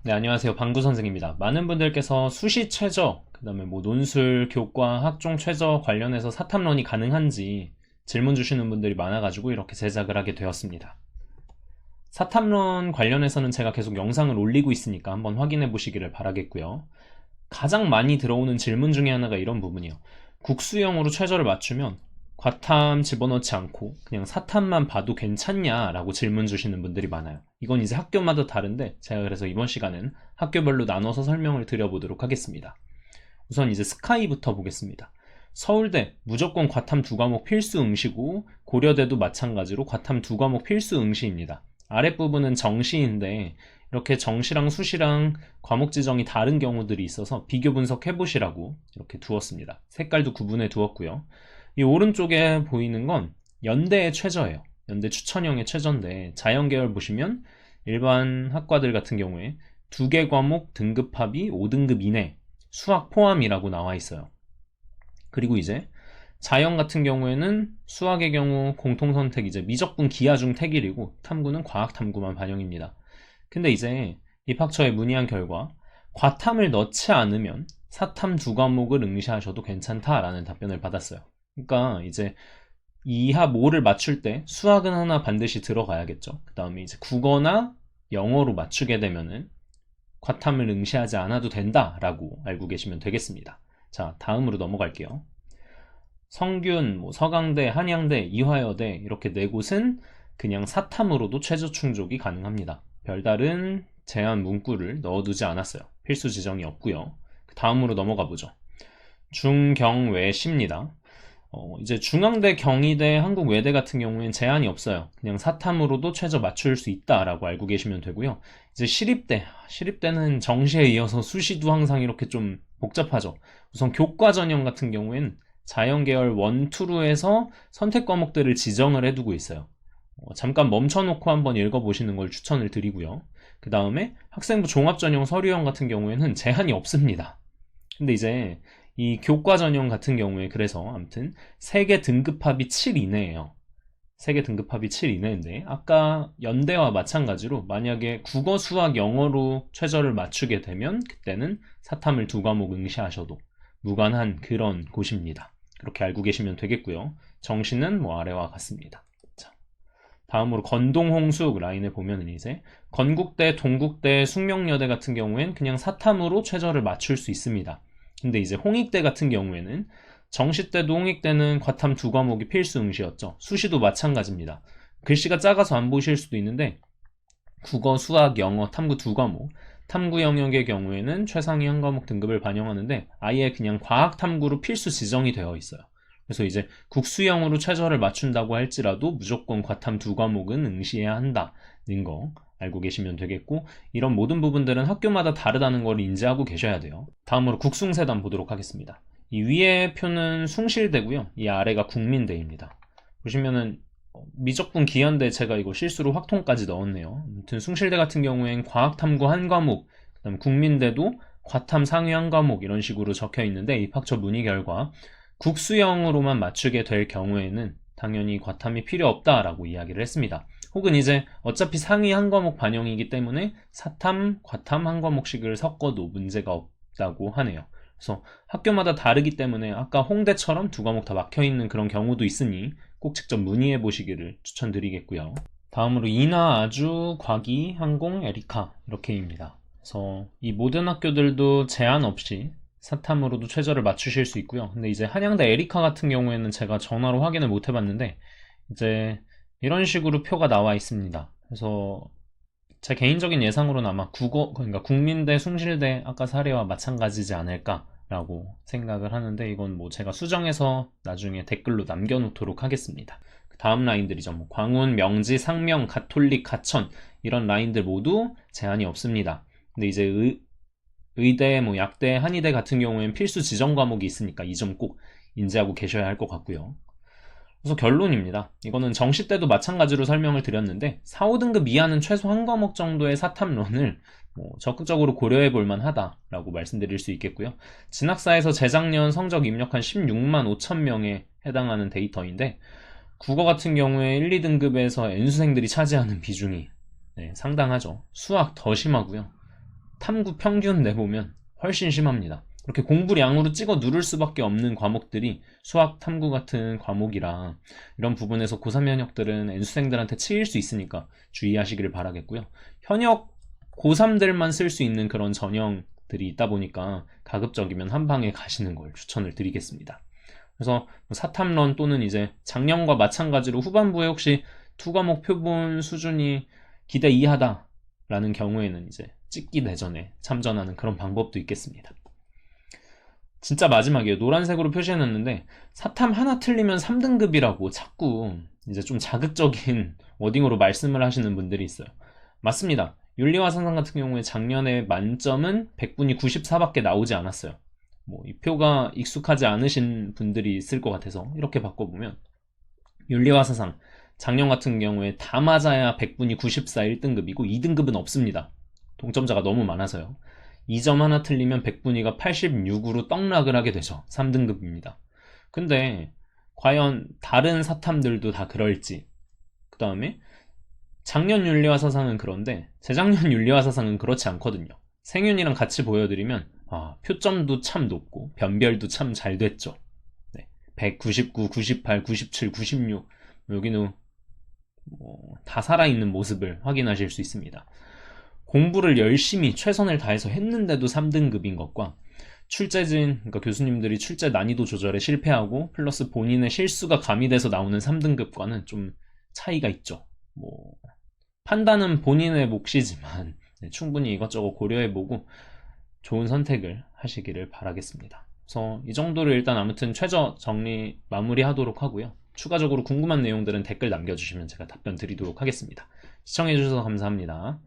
네, 안녕하세요. 방구 선생입니다. 많은 분들께서 수시 최저, 그 다음에 논술, 교과, 학종 최저 관련해서 사탐론이 가능한지 질문 주시는 분들이 많아가지고 이렇게 제작을 하게 되었습니다. 사탐론 관련해서는 제가 계속 영상을 올리고 있으니까 한번 확인해 보시기를 바라겠고요. 가장 많이 들어오는 질문 중에 하나가 이런 부분이에요. 국수형으로 최저를 맞추면 과탐 집어넣지 않고 그냥 사탐만 봐도 괜찮냐라고 질문 주시는 분들이 많아요. 이건 이제 학교마다 다른데 제가 그래서 이번 시간은 학교별로 나눠서 설명을 드려보도록 하겠습니다. 우선 이제 스카이부터 보겠습니다. 서울대 무조건 과탐 두 과목 필수 응시고 고려대도 마찬가지로 과탐 두 과목 필수 응시입니다. 아랫부분은 정시인데 이렇게 정시랑 수시랑 과목 지정이 다른 경우들이 있어서 비교 분석해 보시라고 이렇게 두었습니다. 색깔도 구분해 두었고요. 이 오른쪽에 보이는 건 연대의 최저예요. 연대 추천형의 최저인데 자연계열 보시면 일반 학과들 같은 경우에 두 개 과목 등급합이 5등급 이내 수학 포함이라고 나와 있어요. 그리고 이제 자연 같은 경우에는 수학의 경우 공통선택 이제 미적분 기하중 택일이고 탐구는 과학탐구만 반영입니다. 근데 이제 입학처에 문의한 결과 과탐을 넣지 않으면 사탐 두 과목을 응시하셔도 괜찮다라는 답변을 받았어요. 그러니까 이제 이하 모를 맞출 때 수학은 하나 반드시 들어가야겠죠. 그 다음에 이제 국어나 영어로 맞추게 되면은 과탐을 응시하지 않아도 된다라고 알고 계시면 되겠습니다. 자, 다음으로 넘어갈게요. 성균, 서강대, 한양대, 이화여대 이렇게 네 곳은 그냥 사탐으로도 최저 충족이 가능합니다. 별다른 제한 문구를 넣어두지 않았어요. 필수 지정이 없고요. 다음으로 넘어가 보죠. 중경외시입니다. 이제 중앙대, 경희대, 한국외대 같은 경우에는 제한이 없어요. 그냥 사탐으로도 최저 맞출 수 있다라고 알고 계시면 되고요. 이제 시립대는 정시에 이어서 수시도 항상 이렇게 좀 복잡하죠. 우선 교과 전형 같은 경우에는 자연계열 1, 2로 해서 선택 과목들을 지정을 해두고 있어요. 잠깐 멈춰놓고 한번 읽어보시는 걸 추천을 드리고요. 그 다음에 학생부 종합전형 서류형 같은 경우에는 제한이 없습니다. 근데 이제 이 교과 전형 같은 경우에 그래서 아무튼 3개 등급합이 7 이내예요. 3개 등급합이 7 이내인데 아까 연대와 마찬가지로 만약에 국어, 수학, 영어로 최저를 맞추게 되면 그때는 사탐을 두 과목 응시하셔도 무관한 그런 곳입니다. 그렇게 알고 계시면 되겠고요. 정시는 아래와 같습니다. 자, 다음으로 건동홍숙 라인에 보면은 이제 건국대, 동국대, 숙명여대 같은 경우엔 그냥 사탐으로 최저를 맞출 수 있습니다. 근데 이제 홍익대 같은 경우에는 정시 때도 홍익대는 과탐 두 과목이 필수 응시였죠. 수시도 마찬가지입니다. 글씨가 작아서 안 보실 수도 있는데 국어, 수학, 영어, 탐구 두 과목 탐구 영역의 경우에는 최상위 한 과목 등급을 반영하는데 아예 그냥 과학 탐구로 필수 지정이 되어 있어요. 그래서 이제 국수형으로 최저를 맞춘다고 할지라도 무조건 과탐 두 과목은 응시해야 한다는 거 알고 계시면 되겠고 이런 모든 부분들은 학교마다 다르다는 걸 인지하고 계셔야 돼요. 다음으로 국숭세단 보도록 하겠습니다. 이 위의 표는 숭실대고요. 이 아래가 국민대입니다. 보시면은 미적분 기한대 제가 이거 실수로 확통까지 넣었네요. 아무튼 숭실대 같은 경우엔 과학탐구 한 과목, 그다음 국민대도 과탐 상위 한 과목 이런 식으로 적혀 있는데 입학처 문의 결과 국수형으로만 맞추게 될 경우에는 당연히 과탐이 필요 없다라고 이야기를 했습니다. 혹은 이제 어차피 상위 한 과목 반영이기 때문에 사탐, 과탐 한 과목씩을 섞어도 문제가 없다고 하네요. 그래서 학교마다 다르기 때문에 아까 홍대처럼 두 과목 다 막혀있는 그런 경우도 있으니 꼭 직접 문의해 보시기를 추천드리겠고요. 다음으로 이나, 아주, 과기, 항공, 에리카 이렇게입니다. 그래서 이 모든 학교들도 제한 없이 사탐으로도 최저를 맞추실 수 있고요. 근데 이제 한양대 에리카 같은 경우에는 제가 전화로 확인을 못 해봤는데 이제 이런 식으로 표가 나와 있습니다. 그래서 제 개인적인 예상으로는 아마 그러니까 국민대, 숭실대 아까 사례와 마찬가지지 않을까라고 생각을 하는데 이건 제가 수정해서 나중에 댓글로 남겨놓도록 하겠습니다. 다음 라인들이죠. 광운, 명지, 상명, 가톨릭, 가천 이런 라인들 모두 제한이 없습니다. 근데 이제 의대, 약대, 한의대 같은 경우에는 필수 지정 과목이 있으니까 이 점 꼭 인지하고 계셔야 할 것 같고요. 그래서 결론입니다. 이거는 정시 때도 마찬가지로 설명을 드렸는데 4, 5등급 이하는 최소 한 과목 정도의 사탐론을 적극적으로 고려해 볼 만하다라고 말씀드릴 수 있겠고요. 진학사에서 재작년 성적 입력한 16만 5천 명에 해당하는 데이터인데 국어 같은 경우에 1, 2등급에서 N수생들이 차지하는 비중이 상당하죠. 수학 더 심하고요. 탐구 평균 내보면 훨씬 심합니다. 이렇게 공부량으로 찍어 누를 수밖에 없는 과목들이 수학, 탐구 같은 과목이라 이런 부분에서 고3 현역들은 N수생들한테 치일 수 있으니까 주의하시기를 바라겠고요. 현역 고3들만 쓸 수 있는 그런 전형들이 있다 보니까 가급적이면 한 방에 가시는 걸 추천을 드리겠습니다. 그래서 사탐론 또는 이제 작년과 마찬가지로 후반부에 혹시 투 과목 표본 수준이 기대 이하다라는 경우에는 이제 찍기 내전에 참전하는 그런 방법도 있겠습니다. 진짜 마지막이에요. 노란색으로 표시해놨는데 사탐 하나 틀리면 3등급이라고 자꾸 이제 좀 자극적인 워딩으로 말씀을 하시는 분들이 있어요. 맞습니다. 윤리와 상상 같은 경우에 작년에 만점은 100분이 94밖에 나오지 않았어요. 이 표가 익숙하지 않으신 분들이 있을 것 같아서 이렇게 바꿔보면 윤리와 사상 작년 같은 경우에 다 맞아야 100분이 94 1등급이고 2등급은 없습니다. 동점자가 너무 많아서요. 2점 하나 틀리면 100분위가 86으로 떡락을 하게 되죠. 3등급입니다. 근데 과연 다른 사탐들도 다 그럴지, 그 다음에 작년 윤리와 사상은 그런데 재작년 윤리와 사상은 그렇지 않거든요. 생윤이랑 같이 보여드리면 표점도 참 높고 변별도 참 잘 됐죠. 199, 98, 97, 96 여기는 다 살아있는 모습을 확인하실 수 있습니다. 공부를 열심히 최선을 다해서 했는데도 3등급인 것과 출제진, 그러니까 교수님들이 출제 난이도 조절에 실패하고 플러스 본인의 실수가 가미돼서 나오는 3등급과는 좀 차이가 있죠. 판단은 본인의 몫이지만 충분히 이것저것 고려해보고 좋은 선택을 하시기를 바라겠습니다. 그래서 이 정도로 일단 아무튼 최저 정리 마무리하도록 하고요. 추가적으로 궁금한 내용들은 댓글 남겨주시면 제가 답변 드리도록 하겠습니다. 시청해주셔서 감사합니다.